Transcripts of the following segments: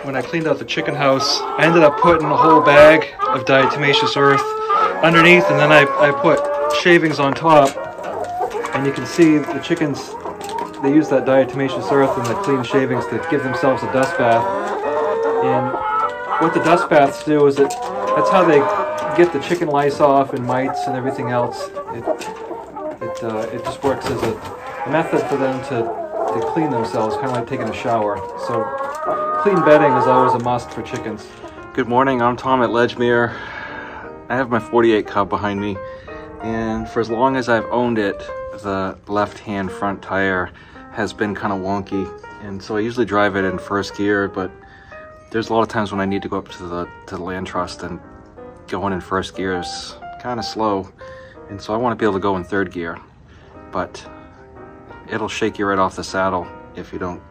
when I cleaned out the chicken house, I ended up putting a whole bag of diatomaceous earth underneath, and then I put shavings on top. And you can see the chickens, they use that diatomaceous earth and the clean shavings to give themselves a dust bath. And what the dust baths do is that's how they get the chicken lice off and mites and everything else. It just works as a method for them to clean themselves, kind of like taking a shower. So clean bedding is always a must for chickens. Good morning, I'm Tom at Ledgemere. I have my 48 Cub behind me, and for as long as I've owned it, the left-hand front tire has been kind of wonky, and so I usually drive it in first gear, but there's a lot of times when I need to go up to the land trust, and going in first gear is kind of slow, and so I want to be able to go in third gear, but it'll shake you right off the saddle if you don't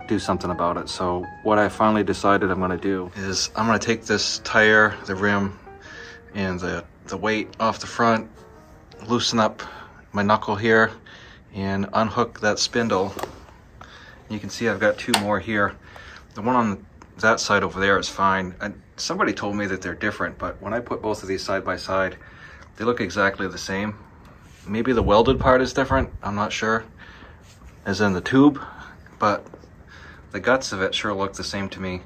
do something about it. So what I finally decided I'm going to do is I'm going to take this tire, the rim, and the weight off the front, loosen up my knuckle here, and unhook that spindle. You can see I've got two more here. The one on that side over there is fine. Somebody told me that they're different, but when I put both of these side by side, they look exactly the same. Maybe the welded part is different, I'm not sure, as in the tube, but the guts of it sure look the same to me.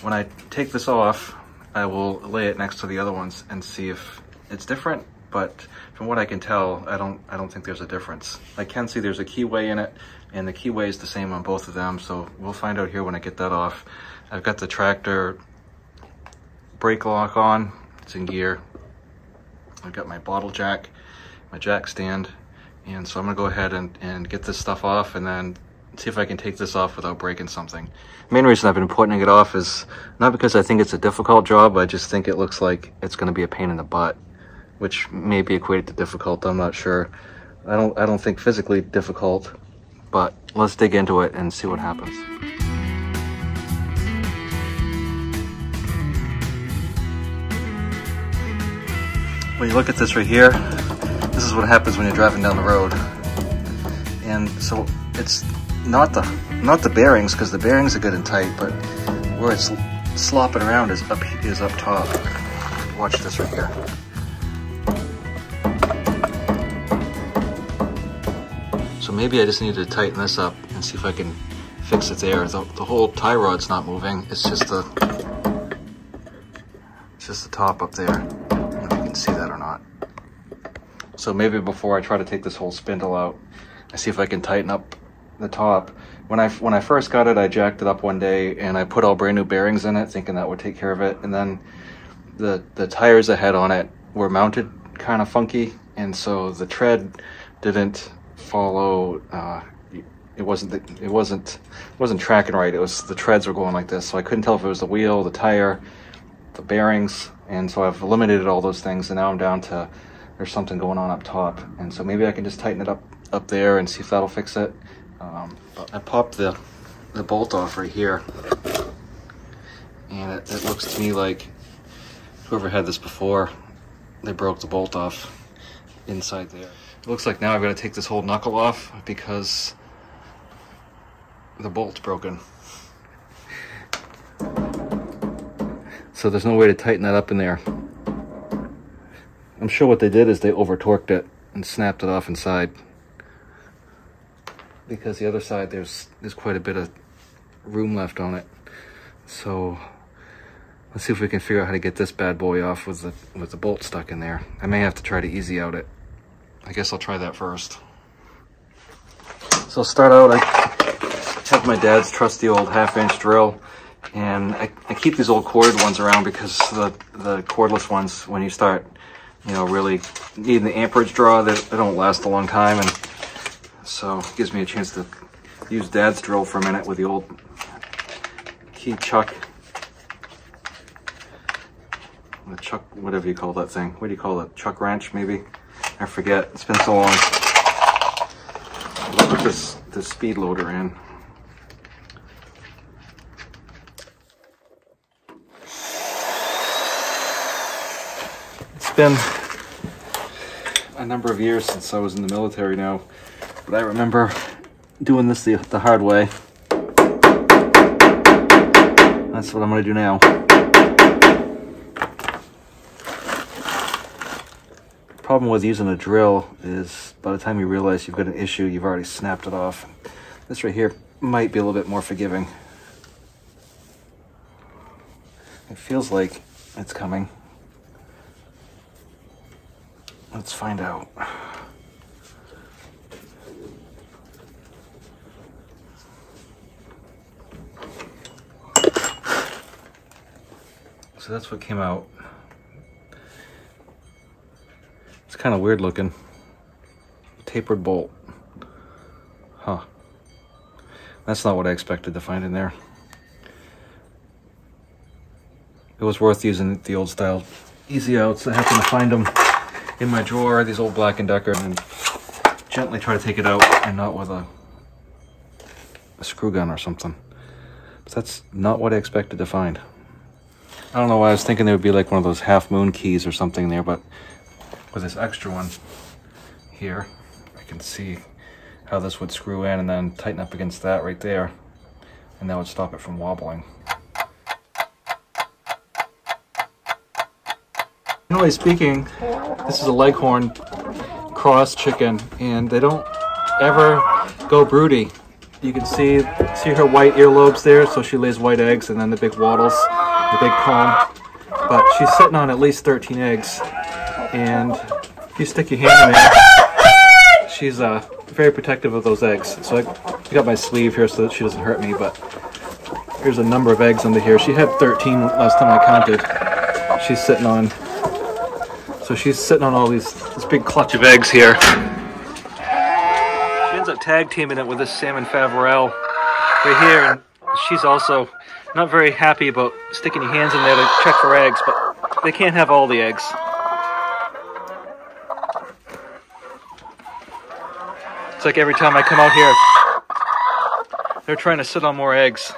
When I take this off, I will lay it next to the other ones and see if it's different, but from what I can tell, I don't think there's a difference. I can see there's a keyway in it, and the keyway is the same on both of them, so we'll find out here when I get that off. I've got the tractor brake lock on, it's in gear. I've got my bottle jack, my jack stand, and so I'm gonna go ahead and get this stuff off and then see if I can take this off without breaking something. The main reason I've been putting it off is not because I think it's a difficult job, I just think it looks like it's gonna be a pain in the butt, which may be equated to difficult, I'm not sure. I don't think physically difficult, but let's dig into it and see what happens. When you look at this right here, this is what happens when you're driving down the road. And so it's not the bearings, because the bearings are good and tight, but where it's slopping around is up top. Watch this right here. So maybe I just need to tighten this up and see if I can fix it there. The whole tie rod's not moving. It's just the top up there. I don't know if you can see that or not. So maybe before I try to take this whole spindle out, I see if I can tighten up the top. When I first got it, I jacked it up one day and I put all brand new bearings in it, thinking that would take care of it. And then the tires I had on it were mounted kind of funky, and so the tread didn't follow. It wasn't tracking right. It was, the treads were going like this, so I couldn't tell if it was the wheel, the tire, the bearings, and so I've eliminated all those things, and now I'm down to there's something going on up top, and so maybe I can just tighten it up there and see if that'll fix it. But I popped the bolt off right here, and it looks to me like whoever had this before, they broke the bolt off inside there. It looks like now I've got to take this whole knuckle off because the bolt's broken. So there's no way to tighten that up in there. I'm sure what they did is they over torqued it and snapped it off inside, because the other side there's quite a bit of room left on it. So let's see if we can figure out how to get this bad boy off with the bolt stuck in there. I may have to try to easy out it. I guess I'll try that first. So I'll start out, I have my dad's trusty old 1/2-inch drill, and I keep these old corded ones around because the cordless ones, when you start, really needing the amperage draw, they don't last a long time, and so it gives me a chance to use Dad's drill for a minute with the old key chuck. The chuck, whatever you call that thing. What do you call it? Chuck wrench, maybe? I forget. It's been so long. I'll put this speed loader in. It's been a number of years since I was in the military now, but I remember doing this the hard way. That's what I'm going to do now. Problem with using a drill is by the time you realize you've got an issue, you've already snapped it off. This right here might be a little bit more forgiving. It feels like it's coming. Let's find out. So that's what came out. It's kind of weird looking. Tapered bolt. Huh. That's not what I expected to find in there. It was worth using the old style easy outs. I happened to find them in my drawer, these old Black & Decker, and gently try to take it out, and not with a screw gun or something. But that's not what I expected to find. I don't know why I was thinking there would be like one of those half moon keys or something there, but with this extra one here, I can see how this would screw in and then tighten up against that right there, and that would stop it from wobbling. Generally speaking, this is a Leghorn cross chicken, and they don't ever go broody. You can see her white earlobes there, so she lays white eggs, and then the big wattles, the big comb. But she's sitting on at least 13 eggs, and if you stick your hand in there, she's very protective of those eggs. So I got my sleeve here so that she doesn't hurt me, but here's a number of eggs under here. She had 13 last time I counted. She's sitting on, so she's sitting on all this big clutch of eggs here. She ends up tag teaming it with this salmon Favorel right here, and she's also not very happy about sticking your hands in there to check for eggs, but they can't have all the eggs. It's like every time I come out here, they're trying to sit on more eggs.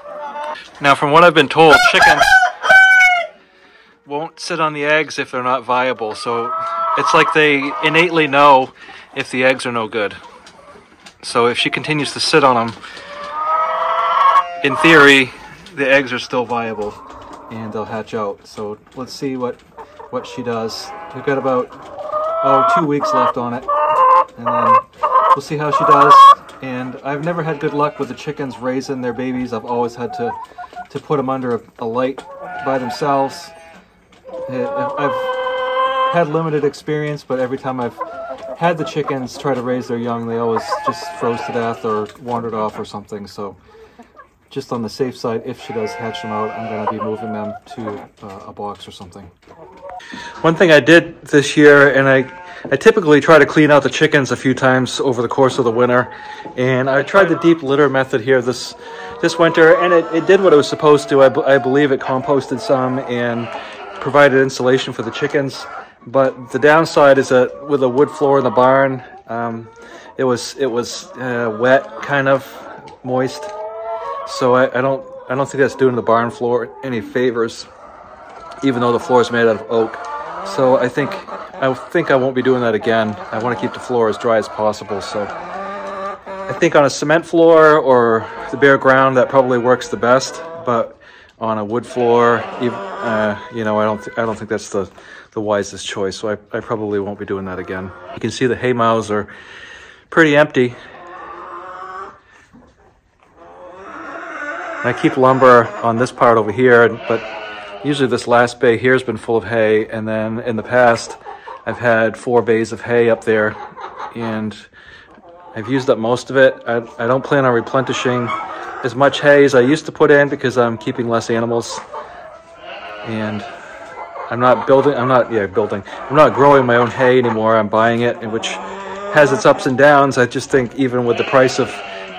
Now, from what I've been told, chickens won't sit on the eggs if they're not viable. So it's like they innately know if the eggs are no good. So if she continues to sit on them, in theory, the eggs are still viable and they'll hatch out. So let's see what she does. We've got about 2 weeks left on it, and then we'll see how she does. And I've never had good luck with the chickens raising their babies. I've always had to put them under a light by themselves. I've had limited experience, but every time I've had the chickens try to raise their young, they always just froze to death or wandered off or something. So just on the safe side, if she does hatch them out, I'm going to be moving them to a box or something. One thing I did this year, and I typically try to clean out the chickens a few times over the course of the winter, and I tried the deep litter method here this winter, and it did what it was supposed to. I believe it composted some and provided insulation for the chickens, but the downside is that with a wood floor in the barn, it was wet, kind of moist. So I don't think that's doing the barn floor any favors, even though the floor is made out of oak. So I think I won't be doing that again. I want to keep the floor as dry as possible. So I think on a cement floor or the bare ground, that probably works the best. But on a wood floor, you know, I don't think that's the wisest choice. So I probably won't be doing that again. You can see the hay mows are pretty empty. I keep lumber on this part over here, but usually this last bay here has been full of hay, and then in the past I've had 4 bays of hay up there, and I've used up most of it. I don't plan on replenishing as much hay as I used to put in because I'm keeping less animals, and I'm not growing my own hay anymore. I'm buying it, which has its ups and downs. I just think even with the price of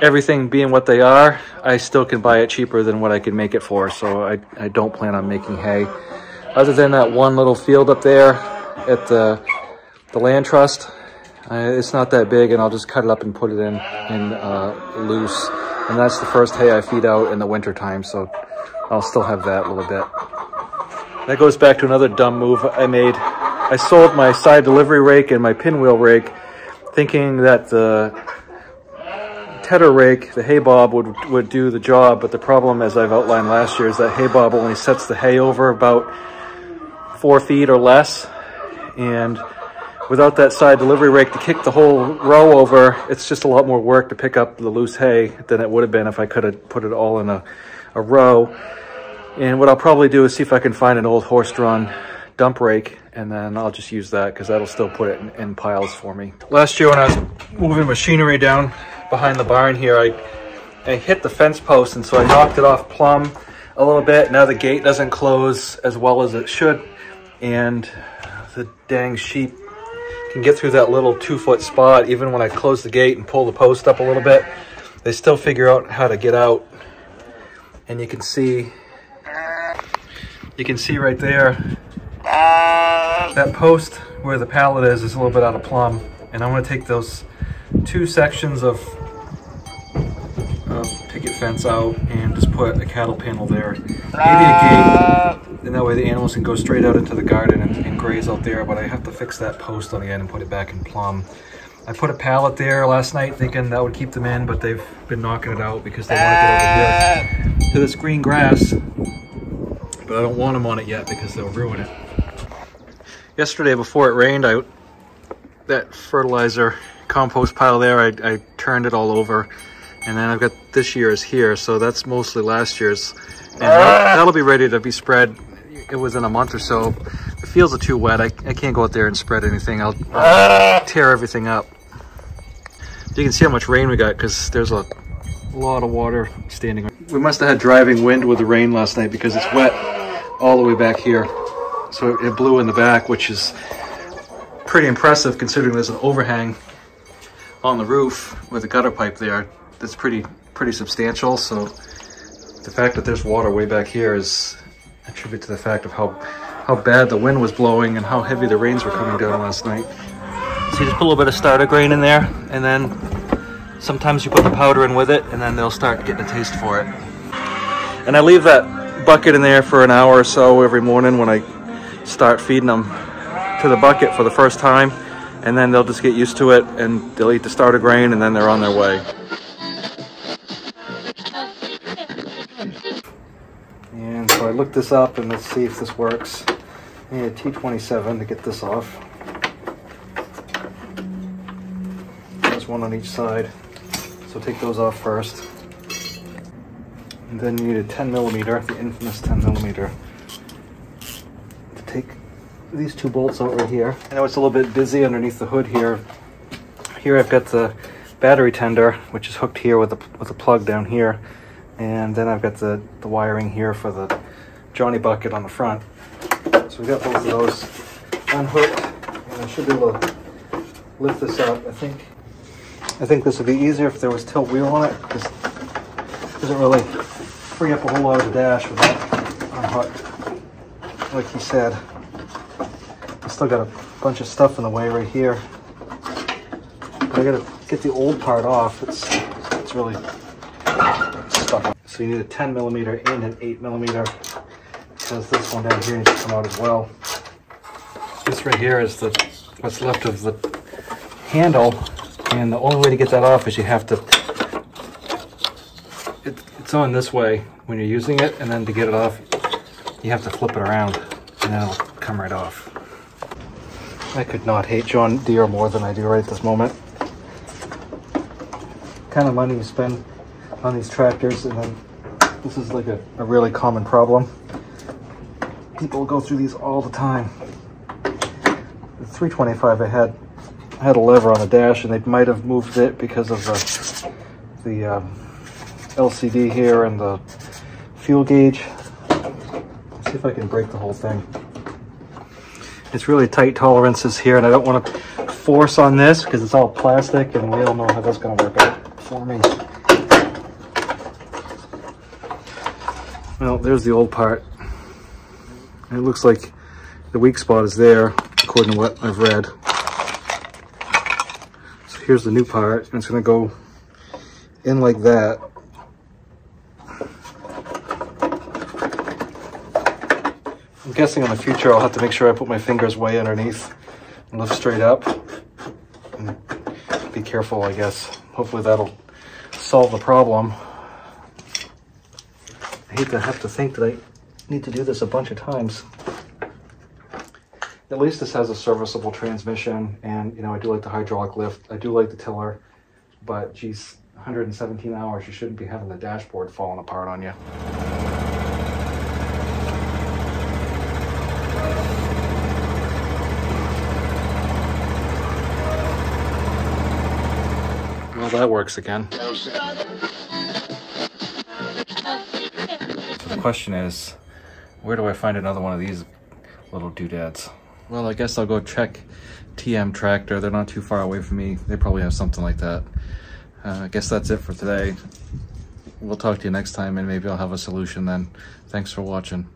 everything being what they are, I still can buy it cheaper than what I can make it for, so I don't plan on making hay. Other than that one little field up there at the land trust, it's not that big, and I'll just cut it up and put it in loose. And that's the first hay I feed out in the winter time, so I'll still have that a little bit. That goes back to another dumb move I made. I sold my side delivery rake and my pinwheel rake, thinking that the tedder rake, the hay bob, would do the job, but the problem, as I've outlined last year, is that hay bob only sets the hay over about 4 feet or less, and without that side delivery rake to kick the whole row over, it's just a lot more work to pick up the loose hay than it would have been if I could have put it all in a row. And what I'll probably do is see if I can find an old horse-drawn dump rake, and then I'll just use that because that'll still put it in piles for me. Last year when I was moving machinery down behind the barn here, I hit the fence post, and so I knocked it off plumb a little bit. Now the gate doesn't close as well as it should, and the dang sheep can get through that little 2-foot spot. Even when I close the gate and pull the post up a little bit, they still figure out how to get out. And you can see right there, that post where the pallet is a little bit out of plumb, and I'm going to take those 2 sections of picket fence out and just put a cattle panel there, maybe a gate, and that way the animals can go straight out into the garden and graze out there. But I have to fix that post on the end and put it back in plumb. I put a pallet there last night thinking that would keep them in, but they've been knocking it out because they want to get over here to this green grass, but I don't want them on it yet because they'll ruin it. Yesterday before it rained, that fertilizer compost pile there, I turned it all over, and then I've got this year's here, so that's mostly last year's, and that'll be ready to be spread within a month or so. The fields are too wet. I can't go out there and spread anything. I'll tear everything up. You can see how much rain we got because there's a lot of water standing. We must have had driving wind with the rain last night because it's wet all the way back here. So it blew in the back, which is pretty impressive considering there's an overhang on the roof with a gutter pipe there. That's pretty substantial. So the fact that there's water way back here is a tribute to the fact of how bad the wind was blowing and how heavy the rains were coming down last night. So you just put a little bit of starter grain in there, and then sometimes you put the powder in with it, and then they'll start getting a taste for it. And I leave that bucket in there for an hour or so every morning when I start feeding them to the bucket for the first time, and then they'll just get used to it and they'll eat the starter grain, and then they're on their way. And so I looked this up, and let's see if this works. I need a T27 to get this off. There's one on each side, so take those off first. And then you need a 10mm, the infamous 10mm, to take these 2 bolts out right here. I know it's a little bit busy underneath the hood here. Here I've got the battery tender, which is hooked here with a plug down here. And then I've got the wiring here for the Johnny bucket on the front. So we've got both of those unhooked, and I should be able to lift this up. I think this would be easier if there was tilt wheel on it, because it doesn't really free up a whole lot of the dash with that unhooked. Like he said, I still got a bunch of stuff in the way right here. But I gotta get the old part off. It's really stuck. So you need a 10mm and an 8mm, because this one down here needs to come out as well. This right here is what's left of the handle, and the only way to get that off is you have to, it's on this way when you're using it, and then to get it off you have to flip it around and then it'll come right off. I could not hate John Deere more than I do right at this moment. Kind of money you spend on these tractors, and then this is like a really common problem. People go through these all the time. The 325 I had a lever on the dash, and they might have moved it because of the LCD here and the fuel gauge. Let's see if I can break the whole thing. It's really tight tolerances here, and I don't want to force on this because it's all plastic, and we all know how that's going to work out for me. Well, there's the old part. And it looks like the weak spot is there, according to what I've read. So here's the new part, and it's going to go in like that. I'm guessing in the future I'll have to make sure I put my fingers way underneath and lift straight up. And be careful, I guess. Hopefully that'll solve the problem. I hate to have to think that I need to do this a bunch of times. At least this has a serviceable transmission, and you know, I do like the hydraulic lift. I do like the tiller, but geez, 117 hours, you shouldn't be having the dashboard falling apart on you. Well, that works again. So the question is, where do I find another one of these little doodads? Well, I guess I'll go check TM Tractor. They're not too far away from me. They probably have something like that. I guess that's it for today. We'll talk to you next time, and maybe I'll have a solution then. Thanks for watching.